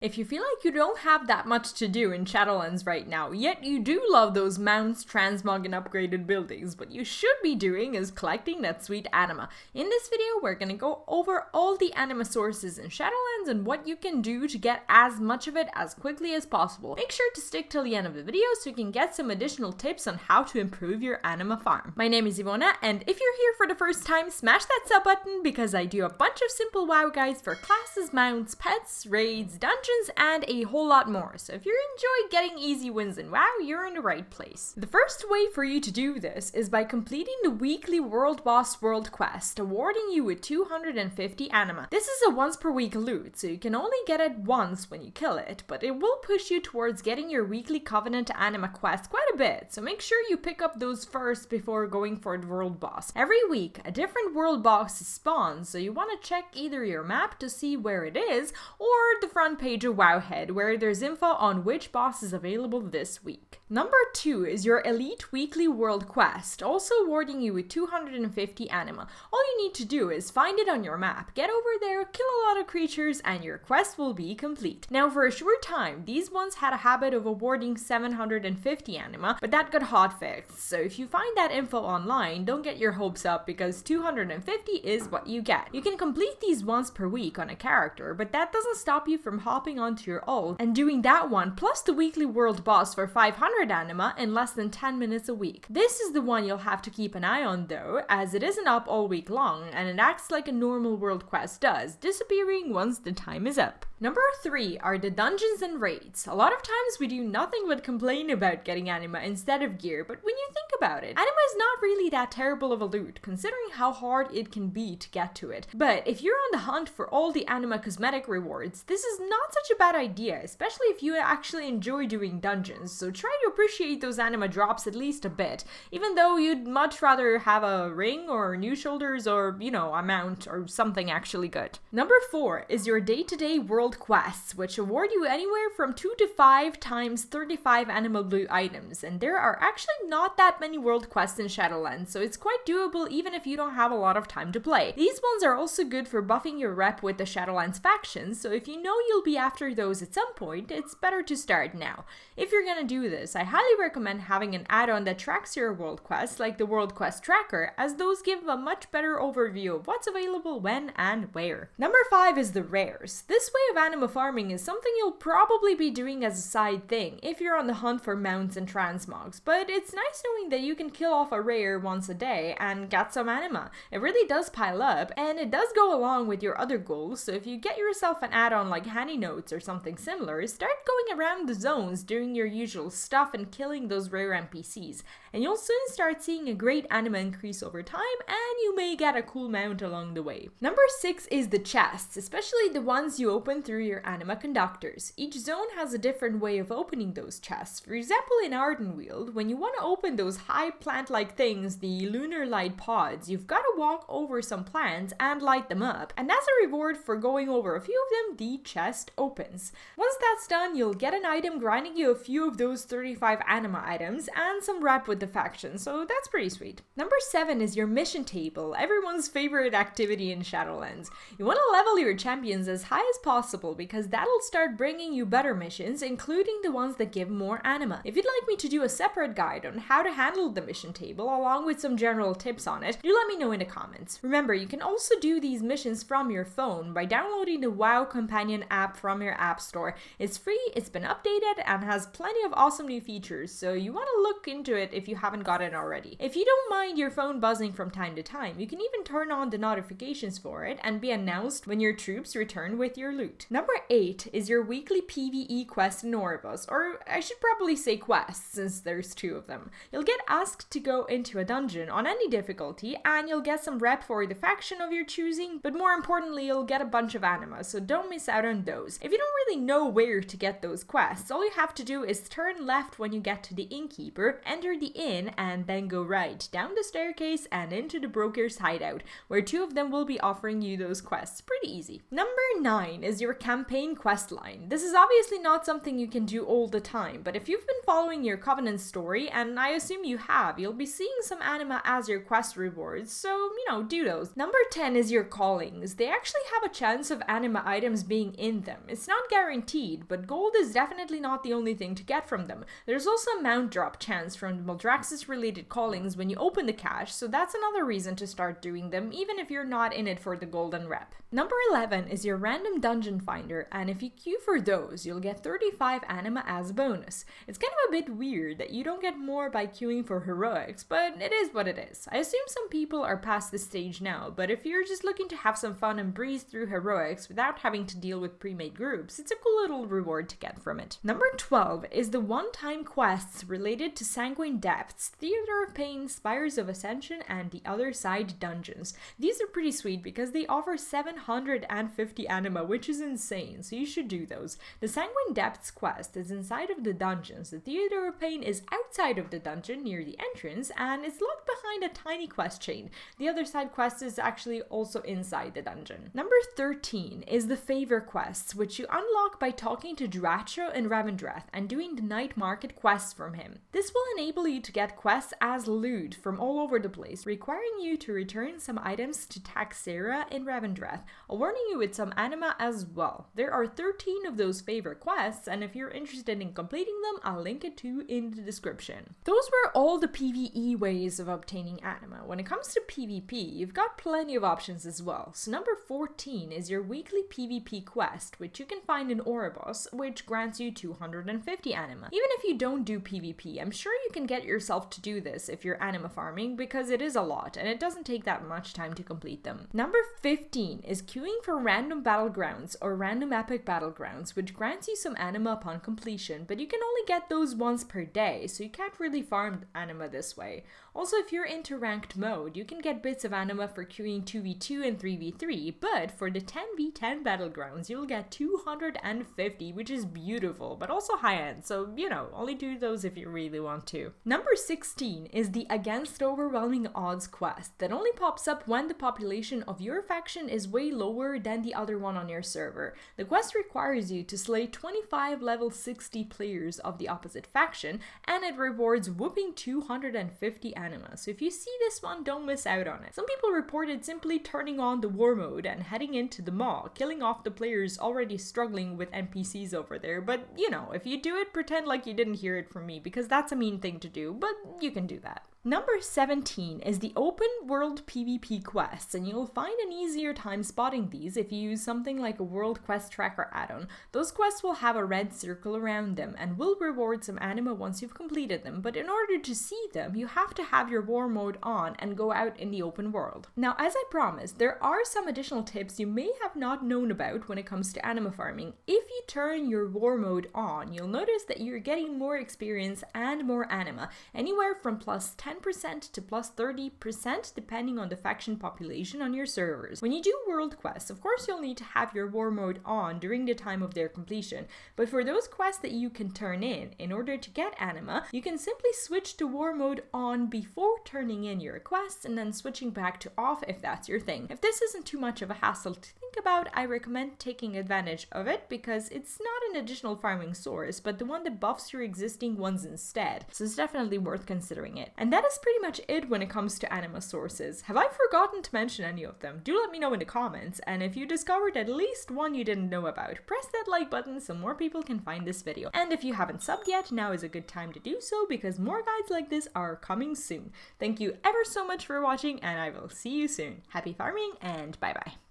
If you feel like you don't have that much to do in Shadowlands right now, yet you do love those mounts, transmog, and upgraded buildings, what you should be doing is collecting that sweet anima. In this video, we're gonna go over all the anima sources in Shadowlands and what you can do to get as much of it as quickly as possible. Make sure to stick till the end of the video so you can get some additional tips on how to improve your anima farm. My name is Ivona, and if you're here for the first time, smash that sub button because I do a bunch of simple WoW guides for classes, mounts, pets, raids, dungeons, and a whole lot more. So if you enjoy getting easy wins in WoW, you're in the right place. The first way for you to do this is by completing the weekly World Boss World Quest, awarding you with 250 anima. This is a once per week loot, so you can only get it once when you kill it, but it will push you towards getting your weekly Covenant anima quest quite a bit, so make sure you pick up those first before going for the World Boss. Every week, a different World Boss spawns, so you want to check either your map to see where it is, or the front page of Wowhead, where there's info on which boss is available this week. Number 2 is your Elite Weekly World Quest, also awarding you with 250 anima. All you need to do is find it on your map, get over there, kill a lot of creatures, and your quest will be complete. Now for a short time, these ones had a habit of awarding 750 anima, but that got hotfixed, so if you find that info online, don't get your hopes up because 250 is what you get. You can complete these once per week on a character, but that doesn't stop you from hopping onto your ult and doing that one plus the weekly world boss for 500 anima in less than 10 minutes a week. This is the one you'll have to keep an eye on though, as it isn't up all week long and it acts like a normal world quest does, disappearing once the time is up. Number 3 are the dungeons and raids. A lot of times we do nothing but complain about getting anima instead of gear, but when you think about it, anima is not really that terrible of a loot considering how hard it can be to get to it. But if you're on the hunt for all the anima cosmetic rewards, this is not such a bad idea, especially if you actually enjoy doing dungeons, so try to appreciate those anima drops at least a bit, even though you'd much rather have a ring or new shoulders or, you know, a mount or something actually good. Number 4 is your day-to-day world quests, which award you anywhere from 2 to 5 times 35 anima blue items, and there are actually not that many world quests in Shadowlands, so it's quite doable even if you don't have a lot of time to play. These ones are also good for buffing your rep with the Shadowlands factions, so if you know you'll be after those at some point, it's better to start now. If you're gonna do this, I highly recommend having an add-on that tracks your world quests, like the World Quest Tracker, as those give a much better overview of what's available when and where. Number 5 is the rares. This way of anima farming is something you'll probably be doing as a side thing if you're on the hunt for mounts and transmogs, but it's nice knowing that you can kill off a rare once a day and get some anima. It really does pile up, and it does go along with your other goals, so if you get yourself an add-on like Handy Notes or something similar, start going around the zones doing your usual stuff and killing those rare NPCs, and you'll soon start seeing a great anima increase over time, and you may get a cool mount along the way. Number 6 is the chests, especially the ones you open through your anima conductors. Each zone has a different way of opening those chests. For example, in Ardenweald, when you want to open those high plant-like things, the lunar light pods, you've got to walk over some plants and light them up, and as a reward for going over a few of them, the chest opens. Once that's done, you'll get an item granting you a few of those 35 anima items and some rep with the faction, so that's pretty sweet. Number 7 is your mission table, everyone's favorite activity in Shadowlands. You want to level your champions as high as possible because that'll start bringing you better missions, including the ones that give more anima. If you'd like me to do a separate guide on how to handle the mission table along with some general tips on it, do let me know in the comments. Remember, you can also do these missions from your phone by downloading the WoW Companion app from your app store. It's free, it's been updated, and has plenty of awesome new features, so you want to look into it if you haven't got it already. If you don't mind your phone buzzing from time to time, you can even turn on the notifications for it and be announced when your troops return with your loot. Number 8 is your weekly PvE quest in Orbus, or I should probably say quests since there's 2 of them. You'll get asked to go into a dungeon on any difficulty and you'll get some rep for the faction of your choosing, but more importantly you'll get a bunch of anima, so don't miss out on those. If you don't really know where to get those quests, all you have to do is turn left when you get to the innkeeper, enter the inn, and then go right down the staircase and into the broker's hideout, where 2 of them will be offering you those quests. Pretty easy. Number 9 is your campaign quest line. This is obviously not something you can do all the time, but if you've been following your Covenant story, and I assume you have, you'll be seeing some anima as your quest rewards, so, you know, do those. Number 10 is your callings. They actually have a chance of anima items being in them, It's not guaranteed, but gold is definitely not the only thing to get from them. There's also a mount drop chance from the Maldraxxus related callings when you open the cache, so that's another reason to start doing them, even if you're not in it for the golden rep. Number 11 is your random dungeon finder, and if you queue for those, you'll get 35 anima as a bonus. It's kind of a bit weird that you don't get more by queuing for heroics, but it is what it is. I assume some people are past this stage now, but if you're just looking to have some fun and breeze through heroics without having to deal with pre-made groups, it's a cool little reward to get from it. Number 12 is the one-time quests related to Sanguine Depths, Theater of Pain, Spires of Ascension, and the Other Side dungeons. These are pretty sweet because they offer 750 anima, which is insane, so you should do those. The Sanguine Depths quest is inside of the dungeons, the Theater of Pain is outside of the dungeon near the entrance, and it's locked behind a tiny quest chain. The Other Side quest is actually also inside the dungeon. Number 13 is the Favor quests, which you unlock by talking to drought and Revendreth and doing the night market quests from him. This will enable you to get quests as loot from all over the place, requiring you to return some items to Taxera in Revendreth, awarding you with some anima as well. There are 13 of those Favor quests, and if you're interested in completing them, I'll link it to in the description. Those were all the PvE ways of obtaining anima. When it comes to PvP, you've got plenty of options as well. So number 14 is your weekly PvP quest, which you can find in Oribos, which grants you 250 anima. Even if you don't do PvP, I'm sure you can get yourself to do this if you're anima farming, because it is a lot and it doesn't take that much time to complete them. Number 15 is queuing for random battlegrounds or random epic battlegrounds, which grants you some anima upon completion, but you can only get those once per day, so you can't really farm anima this way. Also, if you're into ranked mode, you can get bits of anima for queuing 2v2 and 3v3, but for the 10v10 battlegrounds, you'll get 250, which is beautiful, but also high-end, so, you know, only do those if you really want to. Number 16 is the Against Overwhelming Odds quest that only pops up when the population of your faction is way lower than the other one on your server. The quest requires you to slay 25 level 60 players of the opposite faction, and it rewards whooping 250 anima, so if you see this one, don't miss out on it. Some people reported simply turning on the war mode and heading into the maw, killing off the players already struggling with NPCs over there, but you know, if you do it, pretend like you didn't hear it from me, because that's a mean thing to do, but you can do that. Number 17 is the open world PvP quests, and you'll find an easier time spotting these if you use something like a world quest tracker add-on. Those quests will have a red circle around them and will reward some anima once you've completed them, but in order to see them, you have to have your war mode on and go out in the open world. Now, as I promised, there are some additional tips you may have not known about when it comes to anima farming. If you turn your war mode on, you'll notice that you're getting more experience and more anima, anywhere from plus 10% to plus 30% depending on the faction population on your servers. When you do world quests, of course you'll need to have your war mode on during the time of their completion, but for those quests that you can turn in order to get anima, you can simply switch to war mode on before turning in your quests and then switching back to off if that's your thing. If this isn't too much of a hassle to think about, I recommend taking advantage of it because it's not an additional farming source, but the one that buffs your existing ones instead, so it's definitely worth considering it. And that is pretty much it when it comes to anima sources. Have I forgotten to mention any of them? Do let me know in the comments, and if you discovered at least one you didn't know about, press that like button so more people can find this video. And if you haven't subbed yet, now is a good time to do so because more guides like this are coming soon. Thank you ever so much for watching, and I will see you soon. Happy farming and bye bye.